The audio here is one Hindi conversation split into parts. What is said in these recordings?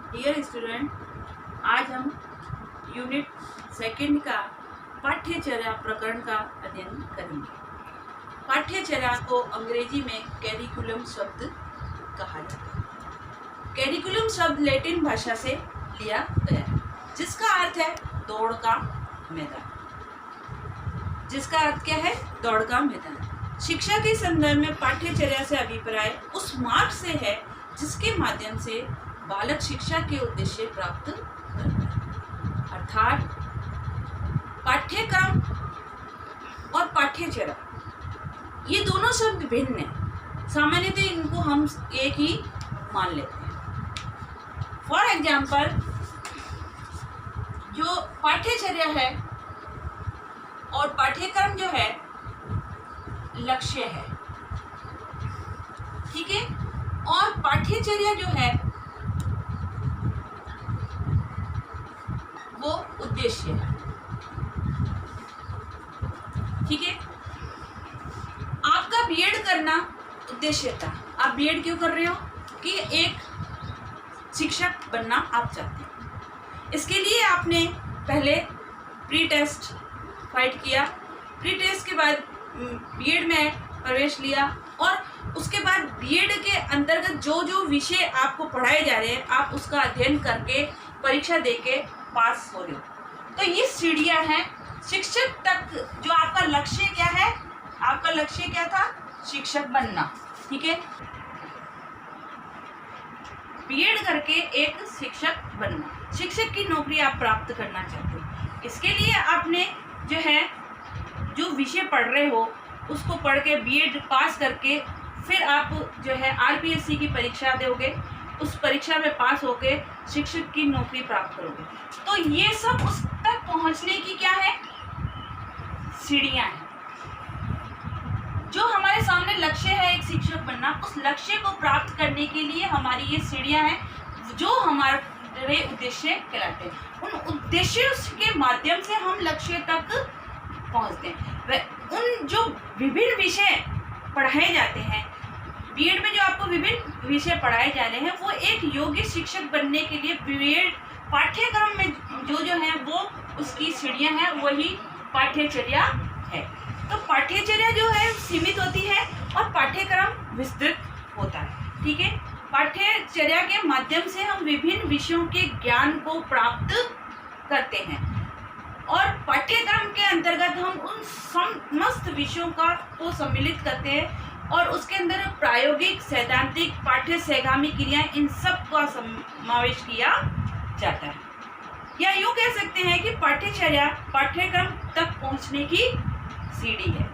डियर स्टूडेंट, आज हम यूनिट सेकंड का पाठ्यचर्या प्रकरण का अध्ययन करेंगे। पाठ्यचर्या को अंग्रेजी में कैरिकुलम शब्द कहा जाता है। कैरिकुलम शब्द लैटिन भाषा से लिया गया है, जिसका अर्थ है दौड़ का मैदान। जिसका अर्थ क्या है? दौड़ का मैदान। शिक्षा के संदर्भ में पाठ्यचर्या से अभिप्राय उस मार्ग से है जिसके माध्यम से बालक शिक्षा के उद्देश्य प्राप्त करता है। अर्थात पाठ्यक्रम और पाठ्यचर्या ये दोनों शब्द भिन्न हैं। सामान्यतः इनको हम एक ही मान लेते हैं। फॉर एग्जाम्पल, जो पाठ्यचर्या है और पाठ्यक्रम जो है लक्ष्य है, ठीक है, और पाठ्यचर्या जो है वो उद्देश्य है, ठीक है। आपका बीएड करना उद्देश्य था। आप बीएड क्यों कर रहे हो? कि एक शिक्षक बनना आप चाहते हैं। इसके लिए आपने पहले प्री टेस्ट फाइट किया, प्री टेस्ट के बाद बीएड में प्रवेश लिया और उसके बाद बीएड के अंतर्गत जो जो विषय आपको पढ़ाए जा रहे हैं आप उसका अध्ययन करके परीक्षा देके पास हो रहे हो। तो ये सीढ़ियां हैं शिक्षक तक। जो आपका लक्ष्य क्या है? आपका लक्ष्य क्या था? शिक्षक बनना, ठीक है। बीएड करके एक शिक्षक बनना, शिक्षक की नौकरी आप प्राप्त करना चाहते हो। इसके लिए आपने जो है जो विषय पढ़ रहे हो उसको पढ़ के बीएड पास करके फिर आप जो है आरपीएससी की परीक्षा दोगे। उस परीक्षा में पास होके शिक्षक की नौकरी प्राप्त करोगे। तो ये सब उस तक पहुंचने की क्या है? सीढ़ियां हैं। जो हमारे सामने लक्ष्य है एक शिक्षक बनना, उस लक्ष्य को प्राप्त करने के लिए हमारी ये सीढ़ियां हैं जो हमारे उद्देश्य कहलाते हैं। उन उद्देश्यों के माध्यम से हम लक्ष्य तक पहुंचते हैं। उन जो विभिन्न विषय पढ़ाए जाते हैं बीएड में, जो आपको विभिन्न विषय पढ़ाए जा रहे हैं, वो एक योग्य शिक्षक बनने के लिए बीएड पाठ्यक्रम में जो जो है वो उसकी सीढ़ियां हैं, वही पाठ्यचर्या है। तो पाठ्यचर्या जो है सीमित होती है और पाठ्यक्रम विस्तृत होता है, ठीक है। पाठ्यचर्या के माध्यम से हम विभिन्न विषयों के ज्ञान को प्राप्त करते हैं और पाठ्यक्रम के अंतर्गत हम उन समस्त विषयों को सम्मिलित करते हैं और उसके अंदर प्रायोगिक, सैद्धांतिक, पाठ्य सहगामी क्रियाएं, इन सब का समावेश किया जाता है। या यूँ कह सकते हैं कि पाठ्यचर्या पाठ्यक्रम तक पहुंचने की सीढ़ी है।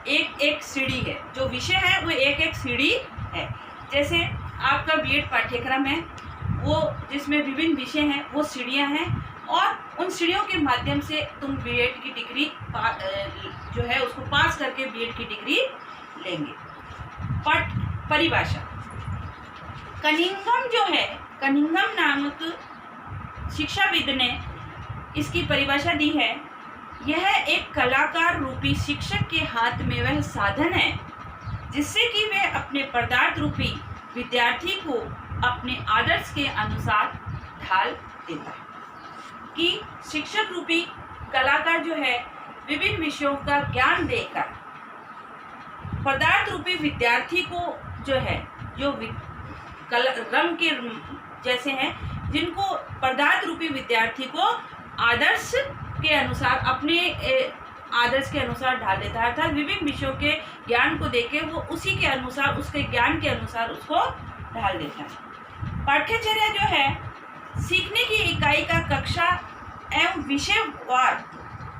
एक एक सीढ़ी है, जो विषय है वो एक एक सीढ़ी है। जैसे आपका बीएड पाठ्यक्रम है वो जिसमें विभिन्न विषय हैं, वो सीढ़ियां हैं और उन सीढ़ियों के माध्यम से तुम बीएड की डिग्री जो है उसको पास करके बीएड की डिग्री लेंगे। परिभाषा, कनिंघम जो है, कनिंघम नामक शिक्षाविद ने इसकी परिभाषा दी है। यह एक कलाकार रूपी शिक्षक के हाथ में वह साधन है जिससे कि वह अपने पदार्थ रूपी विद्यार्थी को अपने आदर्श के अनुसार ढाल देता है। कि शिक्षक रूपी कलाकार जो है विभिन्न विषयों का ज्ञान देकर पदार्थ रूपी विद्यार्थी को जो है, जो रंग के जैसे हैं, जिनको पदार्थ रूपी विद्यार्थी को आदर्श के अनुसार, अपने आदर्श के अनुसार ढाल देता है। अर्थात विभिन्न विषयों के ज्ञान को देके वो उसी के अनुसार, उसके ज्ञान के अनुसार उसको ढाल देता है। पाठ्यचर्या जो है सीखने की इकाई का कक्षा एवं विषयवार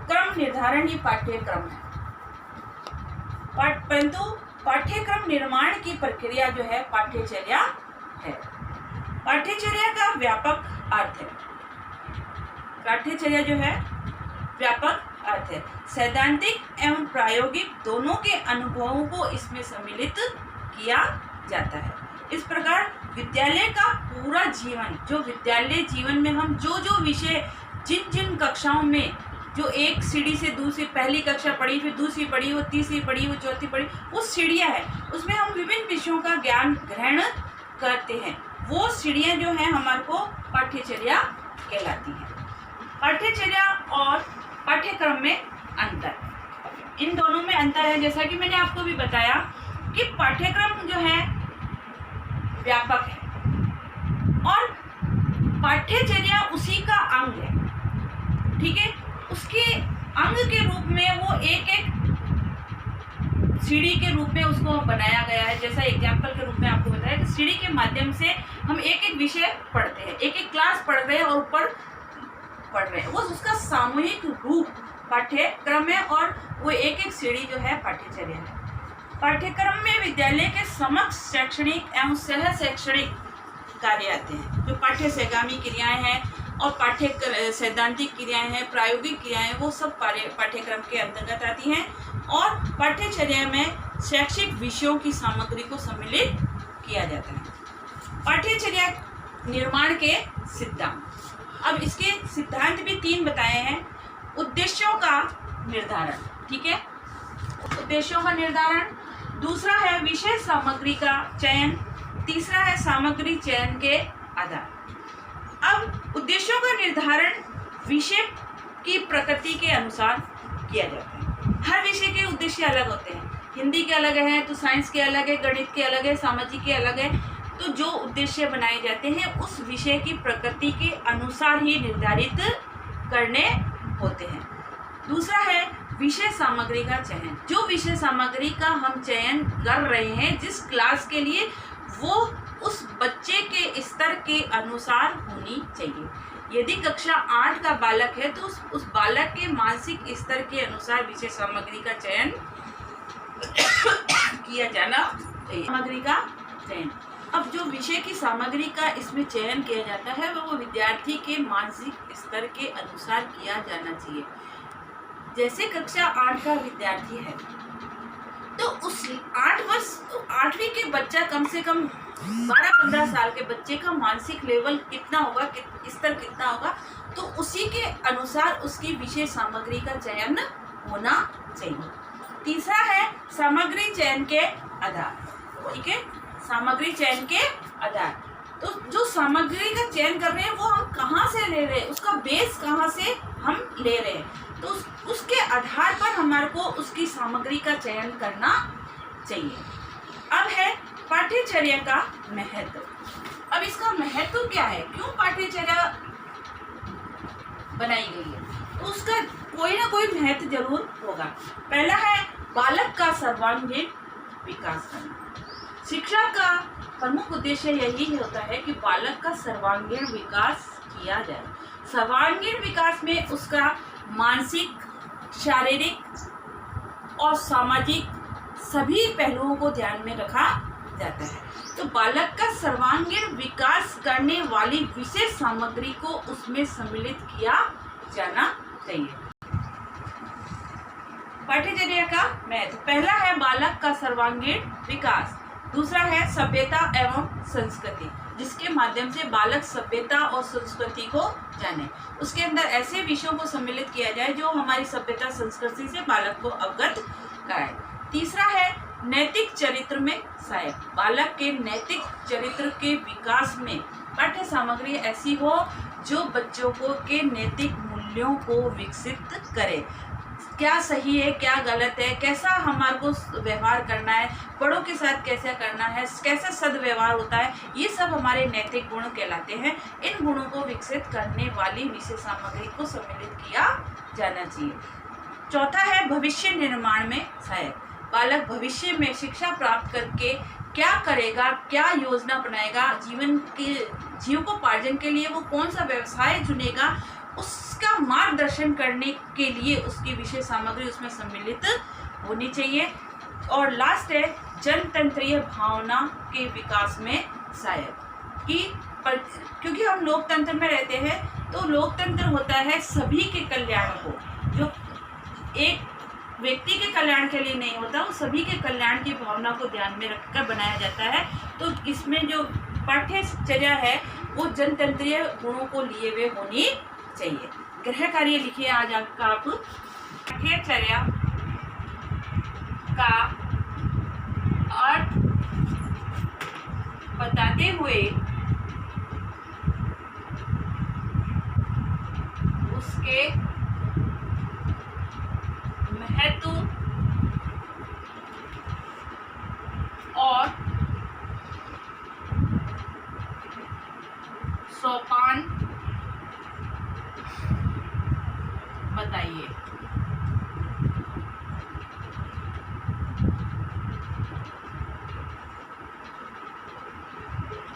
क्रम निर्धारण ही पाठ्यक्रम है। परंतु पाठ्यक्रम निर्माण की प्रक्रिया जो है पाठ्यचर्या है। पाठ्यचर्या का व्यापक अर्थ है, पाठ्यचर्या जो है व्यापक अर्थ है। सैद्धांतिक एवं प्रायोगिक दोनों के अनुभवों को इसमें सम्मिलित किया जाता है। इस प्रकार विद्यालय का पूरा जीवन, जो विद्यालय जीवन में हम जो जो विषय जिन जिन कक्षाओं में, जो एक सीढ़ी से दूसरी, पहली कक्षा पढ़ी, फिर दूसरी पढ़ी, वो तीसरी पढ़ी, वो चौथी पढ़ी, वो सीढ़ियाँ है, उसमें हम विभिन्न विषयों का ज्ञान ग्रहण करते हैं। वो सीढ़ियाँ जो हैं हमारे को पाठ्यचर्या कहलाती हैं। पाठ्यचर्या और पाठ्यक्रम में अंतर, इन दोनों में अंतर है। जैसा कि मैंने आपको भी बताया कि पाठ्यक्रम जो है व्यापक है और पाठ्यचर्या उसी का अंग है, ठीक है। उसके अंग के रूप में वो एक एक सीढ़ी के रूप में उसको बनाया गया है। जैसा एग्जाम्पल के रूप में आपको बताया कि सीढ़ी के माध्यम से हम एक एक विषय पढ़ते हैं, एक एक क्लास पढ़ रहे हैं और ऊपर पढ़ रहे हैं, वो उसका सामूहिक रूप पाठ्यक्रम है और वो एक एक सीढ़ी जो है पाठ्यचर्या है। पाठ्यक्रम में विद्यालय के समक्ष शैक्षणिक एवं सह शैक्षणिक कार्य आते हैं। जो पाठ्य सहगामी क्रियाएं हैं और पाठ्य सैद्धांतिक क्रियाएं हैं, प्रायोगिक क्रियाएं, वो सब पाठ्यक्रम के अंतर्गत आती हैं। और पाठ्यचर्या में शैक्षिक विषयों की सामग्री को सम्मिलित किया जाता है। पाठ्यचर्या निर्माण के सिद्धांत, अब इसके सिद्धांत भी 3 बताए हैं। उद्देश्यों का निर्धारण, ठीक है, उद्देश्यों का निर्धारण। दूसरा है विषय सामग्री का चयन। तीसरा है सामग्री चयन के आधार। अब उद्देश्यों का निर्धारण विषय की प्रकृति के अनुसार किया जाता है। हर विषय के उद्देश्य अलग होते हैं। हिंदी के अलग है तो साइंस के अलग है, गणित के अलग है, सामाजिक के अलग है। तो जो उद्देश्य बनाए जाते हैं उस विषय की प्रकृति के अनुसार ही निर्धारित करने होते हैं। दूसरा है विषय सामग्री का चयन। जो विषय सामग्री का हम चयन कर रहे हैं जिस क्लास के लिए, वो उस बच्चे के स्तर के अनुसार होनी चाहिए। यदि कक्षा 8 का बालक है तो उस बालक के मानसिक स्तर के अनुसार विषय सामग्री का चयन किया जाना चाहिए। सामग्री का चयन, अब जो विषय की सामग्री का इसमें चयन किया जाता है वो विद्यार्थी के मानसिक स्तर के अनुसार किया जाना चाहिए। जैसे कक्षा 8 का विद्यार्थी है तो उस 8वीं के बच्चा कम से कम 12-15 साल के बच्चे का मानसिक लेवल कितना होगा, स्तर कितना होगा, तो उसी के अनुसार उसकी विषय सामग्री का चयन होना चाहिए। तीसरा है सामग्री चयन के आधार, ठीक है, सामग्री चयन के आधार। तो जो सामग्री का चयन कर रहे हैं वो हम कहाँ से ले रहे हैं, उसका बेस कहाँ से हम ले रहे हैं, तो उसके आधार पर हमारे को उसकी सामग्री का चयन करना चाहिए। अब है पाठ्यचर्या का महत्व। अब इसका महत्व क्या है, क्यों पाठ्यचर्या बनाई गई है, तो उसका कोई ना कोई महत्व जरूर होगा। पहला है बालक का सर्वांगीण विकास करना। शिक्षा का प्रमुख उद्देश्य यही होता है कि बालक का सर्वांगीण विकास किया जाए। सर्वांगीण विकास में उसका मानसिक, शारीरिक और सामाजिक सभी पहलुओं को ध्यान में रखा जाता है। तो बालक का सर्वांगीण विकास करने वाली विशेष सामग्री को उसमें सम्मिलित किया जाना चाहिए। पाठ्यचर्या का महत्व, पहला है बालक का सर्वांगीण विकास। दूसरा है सभ्यता एवं संस्कृति, जिसके माध्यम से बालक सभ्यता और संस्कृति को जाने। उसके अंदर ऐसे विषयों को सम्मिलित किया जाए जो हमारी सभ्यता संस्कृति से बालक को अवगत कराए। तीसरा है नैतिक चरित्र में सहायक। बालक के नैतिक चरित्र के विकास में पाठ्य सामग्री ऐसी हो जो बच्चों को के नैतिक मूल्यों को विकसित करे। क्या सही है, क्या गलत है, कैसा हमारे को व्यवहार करना है, बड़ों के साथ कैसे करना है, कैसा सदव्यवहार होता है, ये सब हमारे नैतिक गुण कहलाते हैं। इन गुणों को विकसित करने वाली विषय सामग्री को सम्मिलित किया जाना चाहिए। चौथा है भविष्य निर्माण में सहायक। बालक भविष्य में शिक्षा प्राप्त करके क्या करेगा, क्या योजना बनाएगा, जीविकोपार्जन के लिए वो कौन सा व्यवसाय चुनेगा, उसका मार्गदर्शन करने के लिए उसकी विषय सामग्री उसमें सम्मिलित होनी चाहिए। और लास्ट है जनतंत्रीय भावना के विकास में सहायक। क्योंकि हम लोकतंत्र में रहते हैं तो लोकतंत्र होता है सभी के कल्याण को, जो एक व्यक्ति के कल्याण के लिए नहीं होता, वो सभी के कल्याण की भावना को ध्यान में रखकर बनाया जाता है। तो इसमें जो पाठ्यचर्या है वो जनतंत्रीय गुणों को लिए हुए होनी चाहिए। गृह कार्य लिखिए आज आपका। आप पाठ्यचर्या का अर्थ बताते हुए हेतु और सोपान बताइए।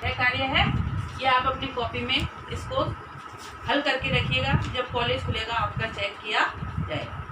यह कार्य है, ये आप अपनी कॉपी में इसको हल करके रखिएगा, जब कॉलेज खुलेगा आपका चेक किया जाएगा।